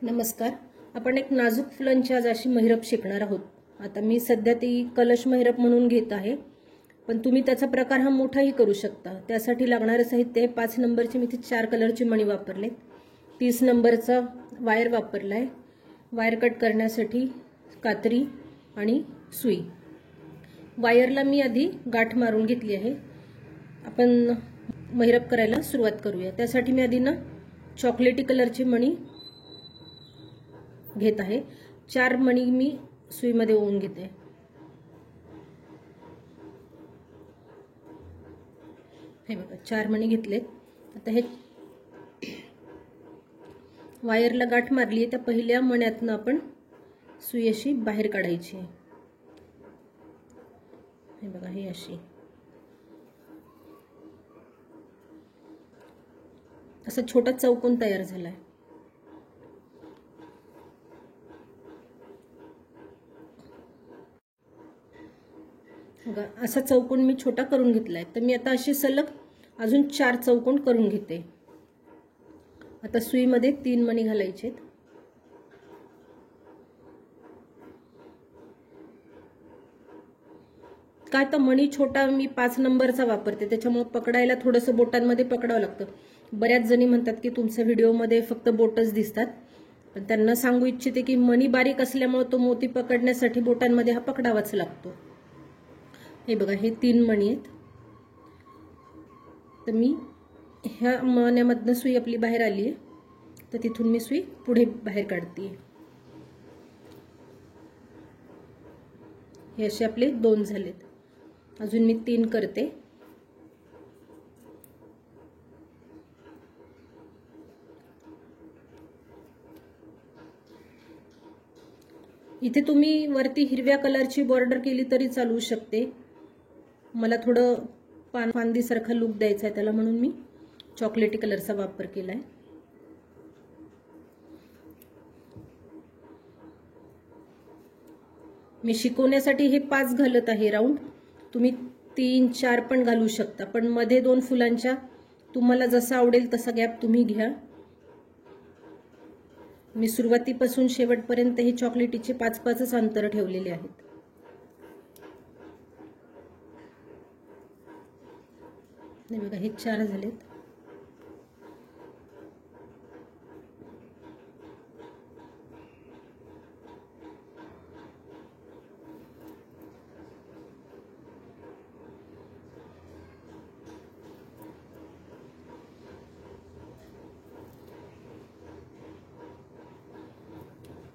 नमस्कार. आपण एक नाजूक फुलांची आज अशी महिरप शिकणार आहोत. आता मी सध्या ती कलश महिरप म्हणून घेत आहे, पण तुम्ही त्याचा प्रकार हा मोठाही करू शकता. त्यासाठी लागणारे साहित्य 5 नंबरची मी इथे 4 कलरची मणी वापरले, 30 नंबरचा वायर वापरलाय, वायर कट करण्यासाठी कात्री आणि सुई. वायरला मी आधी गाठ मारून घेतली आहे. आपण महिरप करायला सुरुवात करूया. त्यासाठी मी आधी चॉकलेटी कलरची मणी घेत आहे. 4 मणी मी सुईमध्ये ओवून घेते. हे बघा 4 मणी घेतलेत. आता हे वायरला गाठ मारली आहे, त्या पहिल्या मण्यातनं आपण सुई अशी बाहेर काढायची. हे बघा ही अशी असा छोटा चौकोन तयार झालाय. बघा असा चौकोन मी छोटा करून घेतलाय. तर मी आता अशी सलग अजून 4 चौकोन करून घेते. आता सुईमध्ये 3 मणी घालायचे. काय तर मणी छोटा मी 5 नंबरचा वापरते, त्याच्यामुळे पकडायला थोडंसं बोटांमध्ये पकडावं लागतं. बऱ्याच जणी म्हणतात की तुमच्या व्हिडिओमध्ये फक्त बोटच दिसतात, पण त्यांना सांगू इच्छिते की मणी बारीक असल्यामुळे तो मोती पकडण्यासाठी बोटांमध्ये हा पकडावाच लागतो. हे बघा हे 3 मणी आहेत. तर मी ह्या मण्यामधनं सुई आपली बाहेर आली आहे, तर तिथून मी सुई पुढे बाहेर काढते. हे असे आपले 2 झालेत. अजून मी 3 करते. इथे तुम्ही वरती हिरव्या कलरची बॉर्डर केली तरी चालू शकते. मला थोडं फांदी सारखा लुक द्यायचा आहे त्याला, म्हणून मी चॉकलेटी कलरचा वापर केलाय. मी शिकवण्यासाठी हे 5 घालत आहे राऊंड. तुम्ही 3, 4 पण घालू शकता, पण मध्ये 2 फुलांच्या तुम्हाला जसा आवडेल तसा गॅप तुम्ही घ्या. मी सुरुवातीपासून शेवटपर्यंत हे चॉकलेटीचे 5-5च अंतर ठेवलेले आहेत. हे बघा हे 4 झालेत.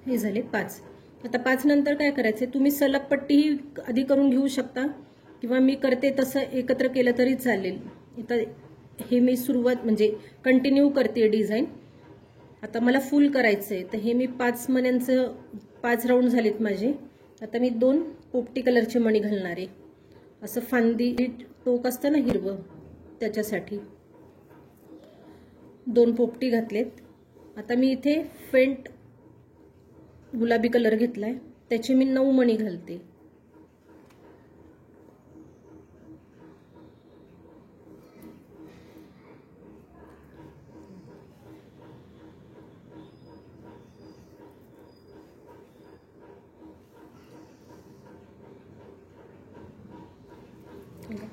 हे झाले 5. आता 5 नंतर काय करायचे, तुम्ही सलग पट्टीही आधी करून घेऊ शकता किंवा मी करते तसं एकत्र केलं तरी चालेल. इथं हे मी सुरुवात म्हणजे कंटिन्यू करते डिझाईन. आता मला फुल करायचं आहे, तर हे मी 5 मण्यांचं 5 राऊंड झालेत माझे. आता मी 2 पोपटी कलरचे मणी घालणार आहे. असं फांदी टोक असतं ना हिरवं, त्याच्यासाठी 2 पोपटी घातलेत. आता मी इथे फेंट गुलाबी कलर घेतलाय, त्याचे मी 9 मणी घालते.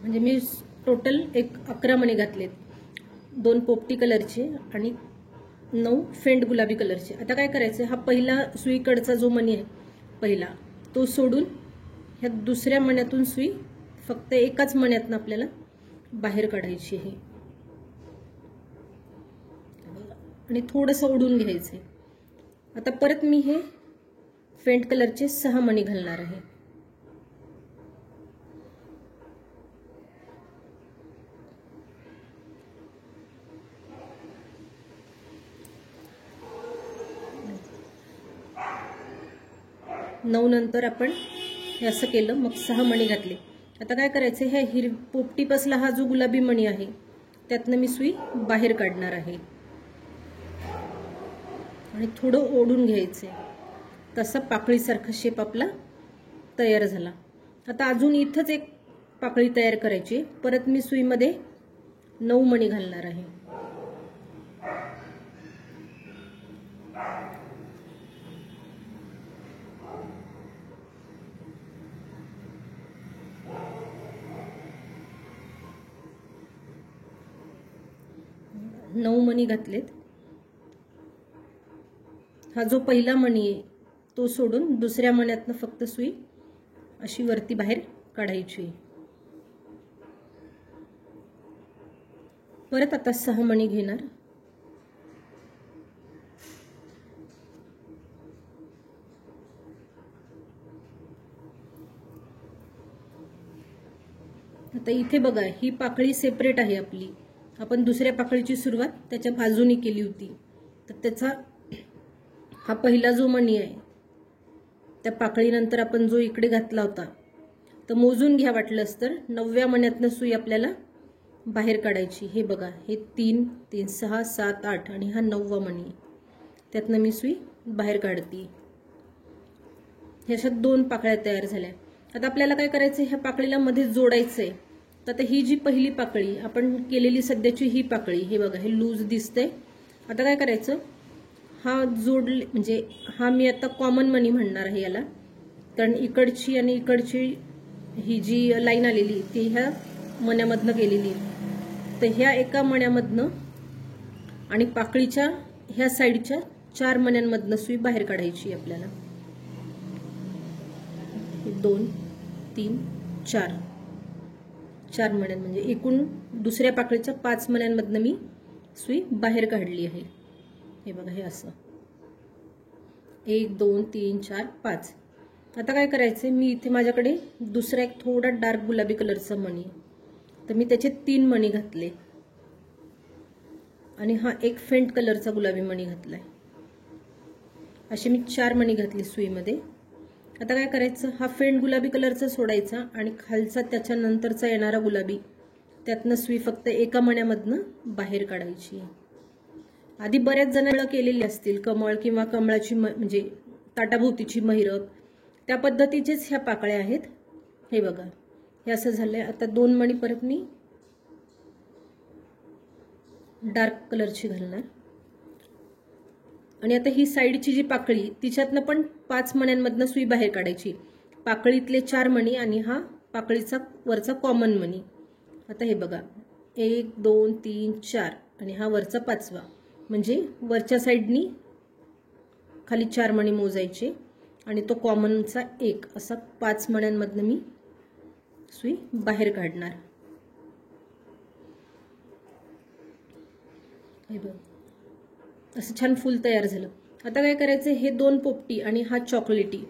म्हणजे मी टोटल 11 मणी घातलेत. 2 पोपटी कलरचे आणि 9 फेंट गुलाबी कलरचे. आता काय करायचं, हा पहिला सुईकडचा जो मणी आहे पहिला तो सोडून ह्या दुसऱ्या मण्यातून सुई फक्त एकाच मण्यातून आपल्याला बाहेर काढायची आहे आणि थोडंसं ओढून घ्यायचंय. आता परत मी हे फेंट कलरचे 6 मणी घालणार आहे. नऊ नंतर आपण हे असं केलं, मग 6 मणी घातले. आता काय करायचं, हे पोपटीपासला हा जो गुलाबी मणी आहे त्यातनं मी सुई बाहेर काढणार आहे आणि थोडं ओढून घ्यायचंय. तसा पाकळीसारखा शेप आपला तयार झाला. आता अजून इथंच एक पाकळी तयार करायची. परत मी सुईमध्ये 9 मणी घालणार आहे. 9 मणी घातलेत. हा जो पहिला मणी आहे तो सोडून दुसऱ्या मण्यातनं फक्त सुई अशी वरती बाहेर काढायची. परत आता 6 मणी घेणार. आता इथे बघा ही पाकळी सेपरेट आहे आपली. आपण दुसऱ्या पाकळीची सुरुवात त्याच्या बाजूनी केली होती. तर त्याचा हा पहिला जो मणी आहे त्या पाकळीनंतर आपण जो इकडे घातला होता तर मोजून घ्या वाटलंच तर 9व्या मण्यातनं सुई आपल्याला बाहेर काढायची. हे बघा हे 3 3 6 7 8 आणि हा 9वा मणी. त्यातनं मी सुई बाहेर काढते. ह्याच्यात 2 पाकळ्या तयार झाल्या. आता आपल्याला काय करायचं, ह्या पाकळीला मध्ये जोडायचंय. तर आता ही जी पहिली पाकळी आपण केलेली सध्याची ही पाकळी, हे बघा हे लूज दिसतंय. आता काय करायचं, हा जोडले म्हणजे हा मी आता कॉमन मनी म्हणणार आहे याला, कारण इकडची आणि इकडची ही जी लाईन आलेली ती ह्या मण्यामधनं गेलेली. तर ह्या एका मण्यामधनं आणि पाकळीच्या ह्या साईडच्या 4 मण्यांमधनं सुई बाहेर काढायची आपल्याला. 2 3 4 4 मण्या म्हणजे एकूण दुसऱ्या पाकळीच्या 5 मण्यांमधनं मी सुई बाहेर काढली आहे. हे बघा हे असं 1 2 3 4 5. आता काय करायचंय, मी इथे माझ्याकडे दुसरा एक थोडा डार्क गुलाबी कलरचा मणी, तर मी त्याचे 3 मणी घातले आणि हा एक फेंट कलरचा गुलाबी मणी घातलाय. असे मी 4 मणी घातली सुईमध्ये. आता काय करायचं, हा फेंट गुलाबी कलरचा सोडायचा आणि खालचा त्याच्या नंतरचा येणारा गुलाबी त्यातनं सुई फक्त एका मण्यामधनं बाहेर काढायची. आधी बऱ्याच जणांना केलेली असतील कमळ किंवा कमळाची म्हणजे ताटाभोवतीची महिरप, त्या पद्धतीचेच ह्या पाकळ्या आहेत. हे बघा हे असं झालंय. आता 2 मणी परत मी डार्क कलरची घालणार आणि आता ही साईडची जी पाकळी तिच्यातनं पण 5 मण्यांमधनं सुई बाहेर काढायची. पाकळीतले 4 मणी आणि हा पाकळीचा वरचा कॉमन मणी. आता हे बघा 1 2 3 4 आणि हा वरचा 5वा, म्हणजे वरच्या साईडनी खाली 4 मणी मोजायचे आणि तो कॉमनचा 1 असा 5 मण्यांमधनं मी सुई बाहेर काढणार. हे बघ असं छान फूल तयार झालं. आता काय करायचं, हे 2 पोपटी आणि हा चॉकलेटी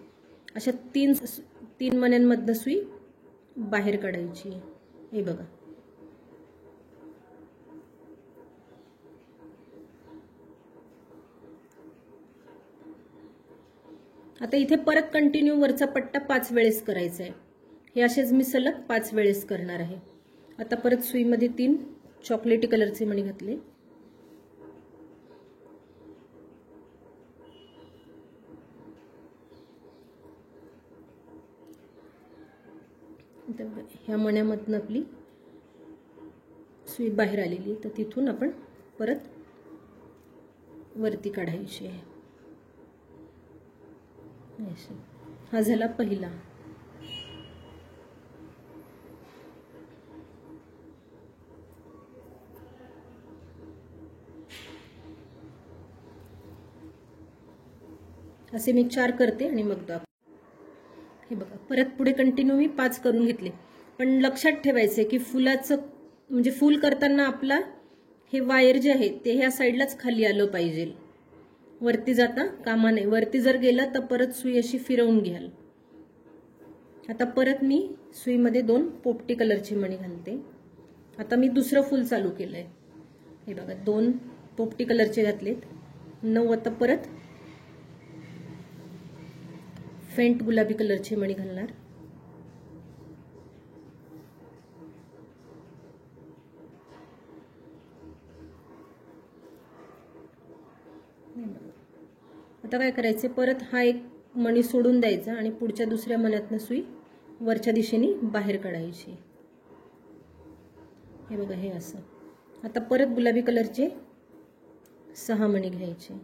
अशा 3 मण्यांमधनं सुई बाहेर काढायची. हे बघा आता इथे परत कंटिन्यू वरचा पट्टा 5 वेळेस करायचा आहे. हे असेच मी सलग 5 वेळेस करणार आहे. आता परत सुईमध्ये 3 चॉकलेटी कलरचे मणी घातले. ह्या मण्यामधनं आपली सुई बाहेर आलेली, तर तिथून आपण परत वरती काढायची आहे. हा झाला पहिला. असे मी 4 करते आणि मग दाखवते. हे बघा परत पुढे कंटिन्यू मी 5 करून घेतले. पण लक्षात ठेवायचे की फुलाचं म्हणजे फूल करताना आपला हे वायर जे आहे ते ह्या साईडलाच खाली आलं पाहिजे, वरती जाता कामा नये. वरती जर गेलं तर परत सुई अशी फिरवून घ्याल. आता परत मी सुईमध्ये 2 पोपटी कलरची मणी घालते. आता मी दुसरं फूल चालू केलंय. हे बघा 2 पोपटी कलरचे घातलेत. 9 आता परत फेंट गुलाबी कलरचे मणी घालणार. आता काय करायचे, परत हा एक मणी सोडून द्यायचा आणि पुढच्या दुसऱ्या मण्यातनं सुई वरच्या दिशेने बाहेर काढायची. हे बघा हे असं. आता परत गुलाबी कलरचे 6 मणी घ्यायचे.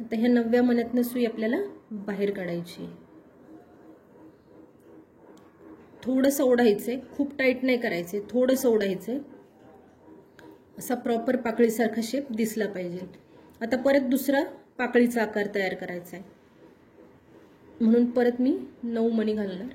आता ह्या 9व्या मण्यातनं सुई आपल्याला बाहेर काढायची. थोडंसं ओढायचंय, खूप टाईट नाही करायचंय, थोडंसं ओढायचंय. असा प्रॉपर पाकळीसारखा शेप दिसला पाहिजे. आता परत दुसरा पाकळीचा आकार तयार करायचा आहे, म्हणून परत मी 9 मणी घालणार.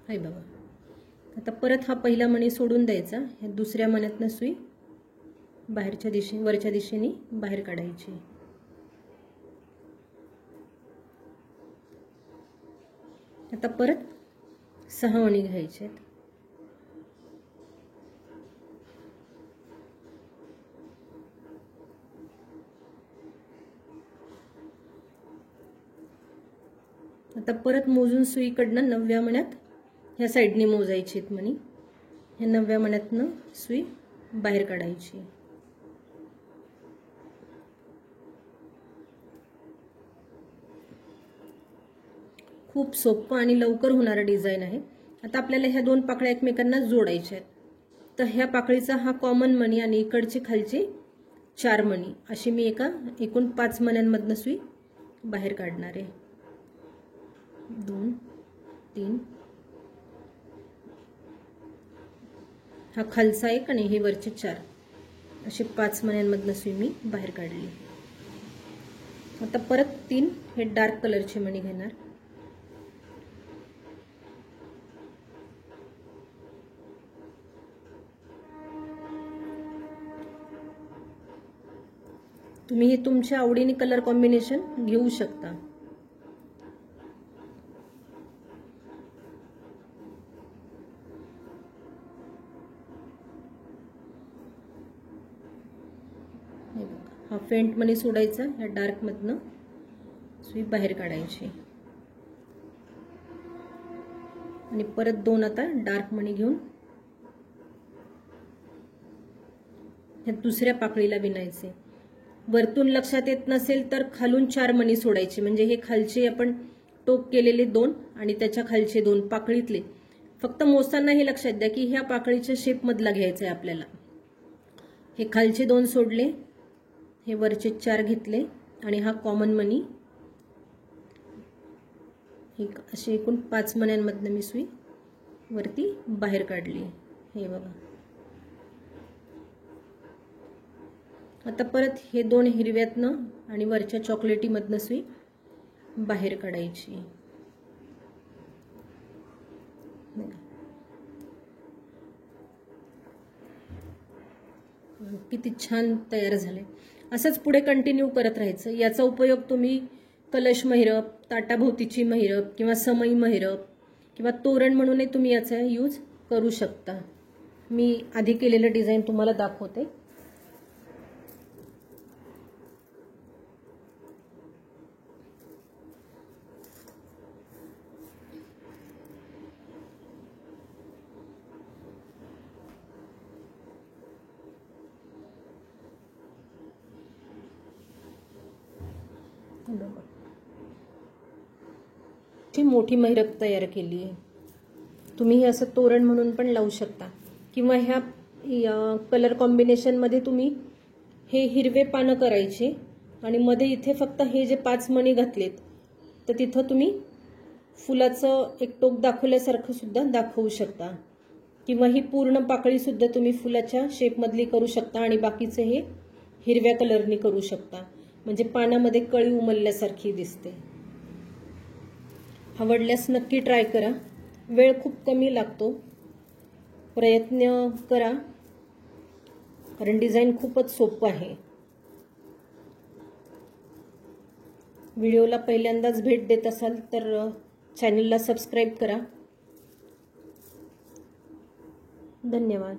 हाय बघा. आता परत हा पहिला मणी सोडून द्यायचा. ह्या दुसऱ्या मण्यातनं सुई बाहेरच्या दिशेने, वरच्या दिशेने बाहेर काढायची. आता परत 6 मणी घ्यायचे आहेत. आता परत मोजून सुईकडनं 9व्या मण्यात ह्या साईडने मोजायची आहेत मणी. ह्या 9व्या मण्यातनं सुई बाहेर काढायची. खूप सोपं आणि लवकर होणारं डिझाईन आहे. आता आपल्याला ह्या 2 पाकळ्या एकमेकांना जोडायच्या आहेत. तर ह्या पाकळीचा हा कॉमन मणी आणि इकडचे खालचे 4 मणी अशी मी एकूण 5 मण्यांमधनं सुई बाहेर काढणार आहे. 2 3 हा खालचा 1 आणि हे वरचे 4 असे 5 मण्यांमधनं सुई मी बाहेर काढली. आता परत 3 हे डार्क कलरचे मणी घेणार. तुम्ही हे तुमच्या आवडीने कलर कॉम्बिनेशन घेऊ शकता. हा फेंट मणी सोडायचा. या डार्क मधनं सुई बाहेर काढायची आणि परत 2 आता डार्क मणी घेऊन ह्या दुसऱ्या पाकळीला विणायचे. वरतून लक्षात येत नसेल तर खालून 4 मणी सोडायचे, म्हणजे हे खालचे आपण टोक केलेले 2 आणि त्याच्या खालचे 2 पाकळीतले. फक्त मोजताना हे लक्षात द्या की ह्या पाकळीच्या शेप मधला घ्यायचा आहे आपल्याला. हे खालचे 2 सोडले, हे वरचे 4 घेतले आणि हा कॉमन मणी असे एकूण 5 मण्यांमधनं मी सुई वरती बाहेर काढली. हे बघा. आता परत हे 2 हिरव्यातनं आणि वरच्या चॉकलेटी मधनं सुई बाहेर काढायची. किती छान तयार झाले. असंच पुढे कंटिन्यू करत राहायचं. याचा उपयोग तुम्ही कलश महिरप, ताटाभोवतीची महिरप किंवा समई महिरप किंवा तोरण म्हणूनही तुम्ही याचा यूज करू शकता. मी आधी केलेलं डिझाईन तुम्हाला दाखवते. मोठी महिरप तयार केली आहे. तुम्ही असं तोरण म्हणून पण लावू शकता किंवा ह्या कलर कॉम्बिनेशन मध्ये तुम्ही हे हिरवे पानं करायचे आणि मध्ये इथे फक्त हे जे 5 मणी घातलेत तर तिथं तुम्ही फुलाचं एक टोक दाखवल्यासारखं सुद्धा दाखवू शकता. किंवा ही पूर्ण पाकळी सुद्धा तुम्ही फुलाच्या शेप मधली करू शकता आणि बाकीचे हे हिरव्या कलरनी करू शकता, म्हणजे पानामध्ये कळी उमलल्यासारखी दिसते. आवडल्यास नक्की ट्राय करा. वेळ खूप कमी लागतो, प्रयत्न करा, कारण डिझाईन खूपच सोपं आहे. व्हिडिओला पहिल्यांदाच भेट देत असाल तर चॅनलला सबस्क्राईब करा. धन्यवाद.